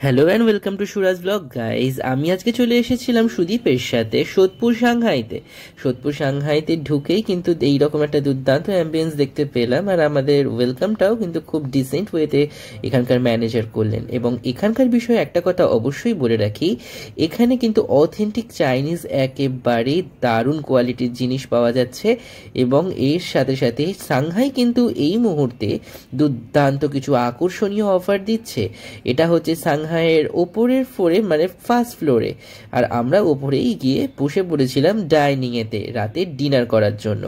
Hello and welcome to Suraj blog guys. আমি আজকে চলে এসেছিলাম সুদীপের সাথে সোদপুর সাংহাইতে ঢুকেই কিন্তু এইরকম একটা দুর্দান্ত অ্যাম্বিয়েন্স দেখতে পেলাম, আর আমাদের ওয়েলকামটাও কিন্তু খুব ডিসেন্ট ওয়েতে এখানকার ম্যানেজার করলেন। এবং এখানকার বিষয়ে একটা কথা অবশ্যই বলে রাখি, এখানে কিন্তু অথেন্টিক চাইনিজ একেবারে দারুণ কোয়ালিটির জিনিস পাওয়া যাচ্ছে। এবং এর সাথে সাথে সাংহাই কিন্তু এই মুহূর্তে দুর্দান্ত কিছু আকর্ষণীয় অফার দিচ্ছে। এটা হচ্ছে সাংহাইয়ের ওপরের ফ্লোরে, মানে ফার্স্ট ফ্লোরে, আর আমরা ওপরেই গিয়ে বসে পড়েছিলাম ডাইনিং এতে রাতে ডিনার করার জন্য।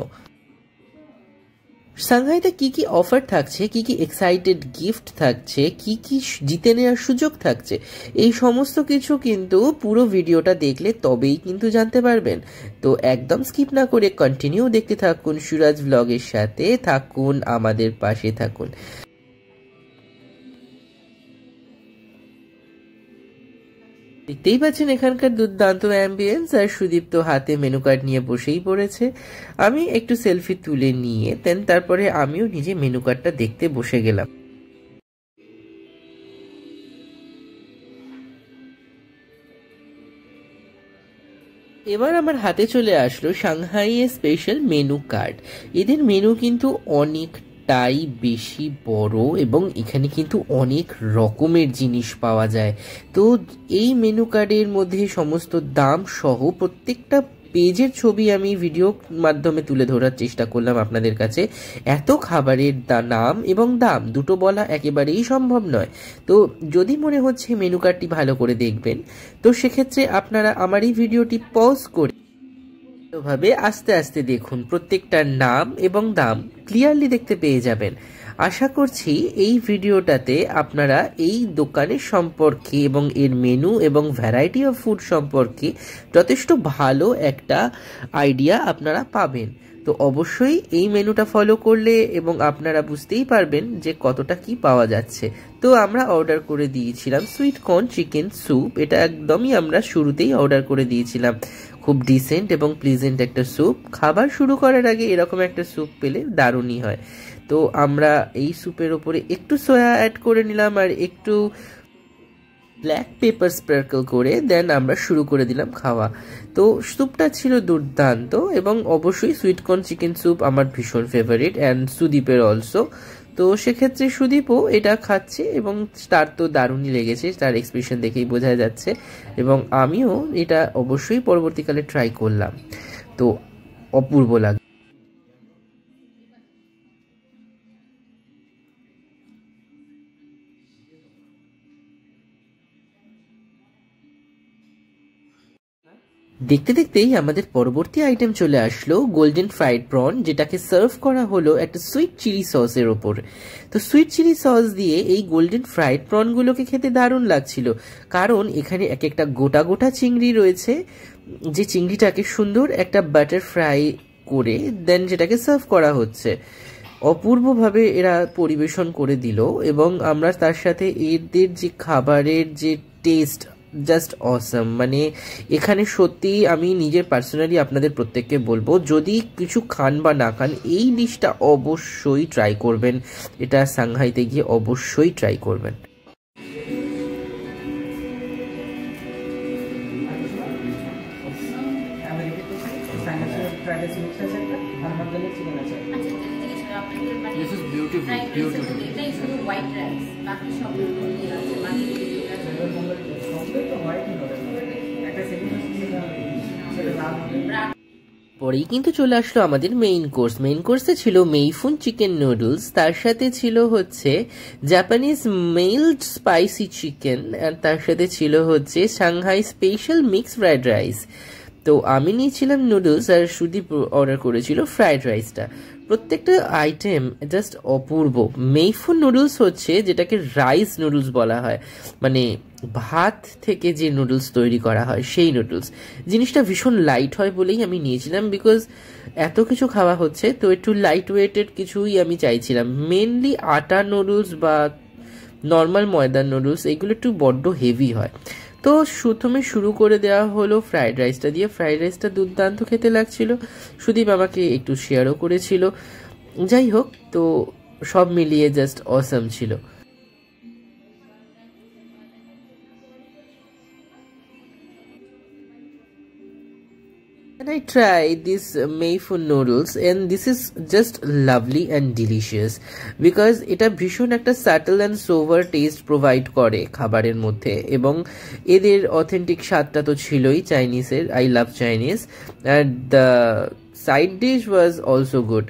সাংহাইতে কি কি অফার থাকছে, কি কি এক্সাইটেড গিফট থাকছে, কি কি জিতে নেওয়ার সুযোগ থাকছে, এই সমস্ত কিছু কিন্তু পুরো ভিডিওটা দেখলে তবেই কিন্তু জানতে পারবেন। তো একদম স্কিপ না করে কন্টিনিউ দেখতে থাকুন সুরাজ ব্লগের সাথে, থাকুন আমাদের পাশে থাকুন। দেখতেই পাচ্ছেন এখানকার দুর্দান্ত অ্যাম্বিয়েন্স, আর সুদীপ তো হাতে মেনু কার্ড নিয়ে বসেই পড়েছে। আমি একটু সেলফি তুলে নিয়ে তারপরে আমিও নিজে মেনু কার্ডটা দেখতে বসে গেলাম। এবার আমার হাতে চলে আসলো সাংহাইয়ের স্পেশাল মেনু কার্ড। এদের মেনু কিন্তু অনেকটাই বেশি বড় এবং এখানে কিন্তু অনেক রকমের জিনিস পাওয়া যায়। তো এই মেনু কার্ডের মধ্যে সমস্ত দাম সহ প্রত্যেকটা পেজের ছবি আমি ভিডিও মাধ্যমে তুলে ধরার চেষ্টা করলাম আপনাদের কাছে। এত খাবারের নাম এবং দাম দুটো বলা একেবারেই সম্ভব নয়। তো যদি মনে হচ্ছে মেনু কার্ডটি ভালো করে দেখবেন, তো সেক্ষেত্রে আপনারা আমার এই ভিডিওটি পজ করে ভাবে আস্তে আস্তে দেখুন, প্রত্যেকটার নাম এবং দাম ক্লিয়ারলি দেখতে পেয়ে যাবেন। আশা করছি এই ভিডিওটাতে আপনারা এই দোকানের সম্পর্কে এবং এর মেনু এবং ভ্যারাইটি অফ ফুড সম্পর্কে যথেষ্ট ভালো একটা আইডিয়া আপনারা পাবেন। তো অবশ্যই এই মেনুটা ফলো করলে এবং আপনারা বুঝতেই পারবেন যে কতটা কি পাওয়া যাচ্ছে। তো আমরা অর্ডার করে দিয়েছিলাম সুইট কর্ন চিকেন স্যুপ। এটা একদমই আমরা শুরুতেই অর্ডার করে দিয়েছিলাম। খুব ডিসেন্ট এবং প্লিজেন্ট একটা স্যুপ। খাবার শুরু করার আগে এরকম একটা স্যুপ পেলে দারুণই হয়। তো আমরা এই স্যুপের ওপরে একটু সয়া অ্যাড করে নিলাম আর একটু ব্ল্যাক পেপার স্প্রার্কল করে দেন আমরা শুরু করে দিলাম খাওয়া। তো স্যুপটা ছিল দুর্দান্ত এবং অবশ্যই সুইট কর্ন চিকেন স্যুপ আমার ভীষণ ফেভারিট, অ্যান্ড সুদীপের অলসো। তো সেক্ষেত্রে সুদীপও এটা খাচ্ছে এবং তার তো দারুণই লেগেছে, তার এক্সপ্রেশন দেখেই বোঝা যাচ্ছে। এবং আমিও এটা অবশ্যই পরবর্তীকালে ট্রাই করলাম, তো অপূর্ব লাগে। দেখতে দেখতেই আমাদের পরবর্তী আইটেম চলে আসলো গোল্ডেন ফ্রাইড প্রন, যেটাকে সার্ভ করা হলো একটা সুইট চিলি সসের ওপর। তো সুইট চিলি সস দিয়ে এই গোল্ডেন ফ্রাইড প্রনগুলোকে খেতে দারুণ লাগছিল, কারণ এখানে এক একটা গোটা গোটা চিংড়ি রয়েছে, যে চিংড়িটাকে সুন্দর একটা বাটার ফ্রাই করে দেন যেটাকে সার্ভ করা হচ্ছে। অপূর্বভাবে এরা পরিবেশন করে দিল এবং আমরা তার সাথে এদের যে খাবারের যে টেস্ট, জাস্ট অসাম। মানে এখানে সত্যি আমি নিজের পার্সোনালি আপনাদের প্রত্যেককে বলবো, যদি কিছু খান বা না খান এই ডিশটা অবশ্যই ট্রাই করবেন। এটা সাংহাইতে গিয়ে অবশ্যই ট্রাই করবেন। This is beautiful, beautiful. नहीं शुरू white rice, बाकी सब পরেই কিন্তু চলে আসলো আমাদের মেইন কোর্সে ছিল মেইফুন চিকেন নুডলস, তার সাথে ছিল হচ্ছে জাপানিজ মেইলড স্পাইসি চিকেন, আর তার সাথে ছিল হচ্ছে Shanghai special mix fried rice. তো আমি নিয়েছিলাম নুডলস আর সুদীপ অর্ডার করেছিল ফ্রাইড রাইসটা। প্রত্যেকটা আইটেম জাস্ট অপূর্ব। মেইফুন নুডলস হচ্ছে যেটাকে রাইস নুডলস বলা হয়, মানে ভাত থেকে যে নুডলস তৈরি করা হয় সেই নুডলস। জিনিসটা ভীষণ লাইট হয় বলেই আমি নিয়েছিলাম, বিকজ এত কিছু খাওয়া হচ্ছে তো একটু লাইট ওয়েটেড কিছুই আমি চাইছিলাম। মেনলি আটা নুডলস বা নর্মাল ময়দার নুডলস এগুলো একটু বড্ড হেভি হয়। তো প্রথমে শুরু করে দেওয়া হলো ফ্রাইড রাইসটা দিয়ে। ফ্রাইড রাইসটা দুর্দান্ত খেতে লাগছিল, সুদীপ আমাকে একটু শেয়ারও করেছিল। যাই হোক, তো সব মিলিয়ে জাস্ট অসাম ছিল। And I tried this Mayfu noodles and this is just lovely and delicious because এটা ভীষণ একটা subtle and sober taste provide করে খাবারের মধ্যে এবং এদের authentic স্বাদটা তো ছিলই চাইনিজের. I love Chinese and the side dish was also good.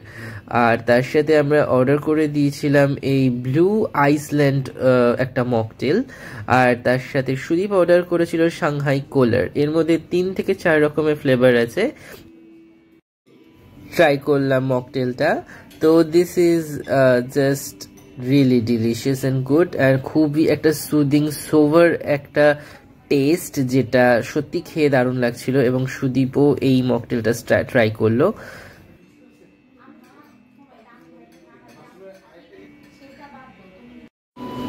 আর তার সাথে আমরা অর্ডার করে দিয়েছিলাম এই ব্লু আইসল্যান্ড একটা মকটেল, আর তার সাথে সুদীপ অর্ডার করেছিল সাংহাই কোলার. এর মধ্যে 3 থেকে 4 রকমের ফ্লেভার আছে. ট্রাই করলাম মকটেলটা, তো this is just really delicious and good, আর খুবই একটা সুদিং সোভার একটা টেস্ট যেটা সত্যি খেয়ে দারুণ লাগছিল. এবং সুদীপও এই মকটেলটা ট্রাই করলো.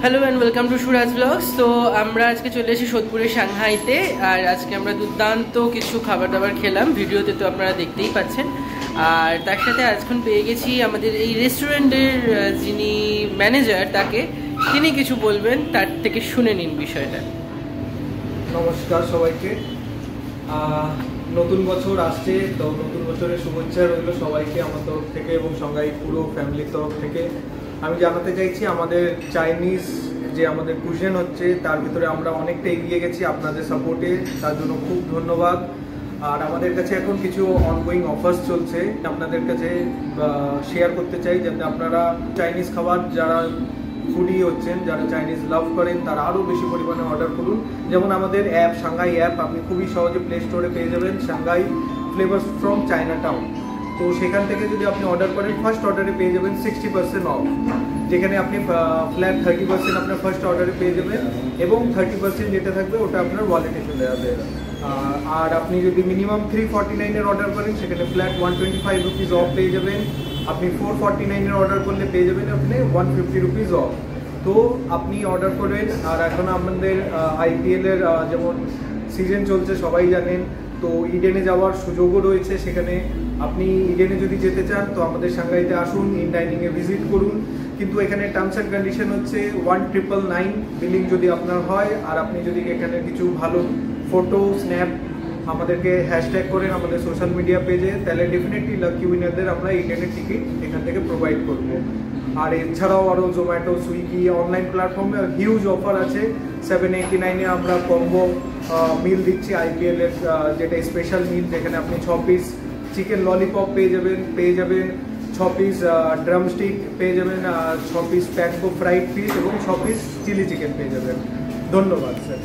Hello and welcome to Suraj blogs. তো আমরা আজকে চলে এসেছি সোদপুরের সাংহাইতে, আর আজকে আমরা দুর্দান্ত কিছু খাবার দাবার খেলাম, ভিডিওতে তো আপনারা দেখতেই পাচ্ছেন. আর তার সাথে আজখন পেয়ে গেছি আমাদের এই রেস্টুরেন্টের যিনি ম্যানেজার, তাকে, তিনি কিছু বলবেন, তার থেকে শুনে নিন বিষয়টা. নমস্কার সবাইকে, নতুন বছর আসছে, তো নতুন বছরের শুভেচ্ছা রইল সবাইকে আমার তরফ থেকে এবং সাংহাই পুরো ফ্যামিলির তরফ থেকে. আমি জানাতে চাইছি আমাদের চাইনিজ যে আমাদের কুজিন হচ্ছে তার ভিতরে আমরা অনেকটা এগিয়ে গেছি আপনাদের সাপোর্টে, তার জন্য খুব ধন্যবাদ. আর আমাদের কাছে এখন কিছু অনগোয়িং অফার্স চলছে, আপনাদের কাছে শেয়ার করতে চাই, যাতে আপনারা চাইনিজ খাবার যারা ফুডি হচ্ছেন, যারা চাইনিজ লাভ করেন, তারা আরও বেশি পরিমাণে অর্ডার করুন. যেমন আমাদের অ্যাপ সাংহাই অ্যাপ আপনি খুবই সহজে প্লে স্টোরে পেয়ে যাবেন, Shanghai flavours from China town. তো সেখান থেকে যদি আপনি অর্ডার করেন, ফার্স্ট অর্ডারে পেয়ে যাবেন 60% অফ, যেখানে আপনি ফ্ল্যাট 30% আপনার ফার্স্ট অর্ডারে পেয়ে যাবেন এবং 30% যেটা থাকবে ওটা আপনার ওয়ালেটে চলে যাবে. আর আপনি যদি মিনিমাম 349-এর অর্ডার করেন, সেখানে ফ্ল্যাট 125 রুপিস অফ পেয়ে যাবেন. আপনি 449-এর অর্ডার করলে পেয়ে যাবেন আপনি 150 রুপিস অফ. তো আপনি অর্ডার করবেন. আর এখন আমাদের IPL-এর যেমন সিজন চলছে সবাই জানেন, তো ইডেনে যাওয়ার সুযোগও রয়েছে. সেখানে আপনি ইডেনে যদি যেতে চান তো আমাদের সাংহাইতে আসুন, ইন ডাইনিংয়ে ভিজিট করুন. কিন্তু এখানে টার্মস অ্যান্ড কন্ডিশন হচ্ছে 1999 বিলিং যদি আপনার হয়, আর আপনি যদি এখানে কিছু ভালো ফটো স্ন্যাপ আমাদেরকে হ্যাশট্যাগ করেন আমাদের সোশ্যাল মিডিয়া পেজে, তাহলে ডেফিনেটলি লাকি উইনারদের আমরা ইন্টারনেট টিকিট এখান থেকে প্রোভাইড করবো. আর এছাড়াও আরও জোম্যাটো, সুইগি অনলাইন প্ল্যাটফর্মে হিউজ অফার আছে. 789-এ আমরা কম্বো মিল দিচ্ছি IPL-এর, যেটা স্পেশাল মিল, যেখানে আপনি 6 পিস চিকেন ললিপপ পেয়ে যাবেন 6 পিস ড্রামস্টিক পেয়ে যাবেন, 6 পিস প্যাঙ্কো ফ্রাইড ফিশ এবং 6 পিস চিলি চিকেন পেয়ে যাবেন. ধন্যবাদ স্যার.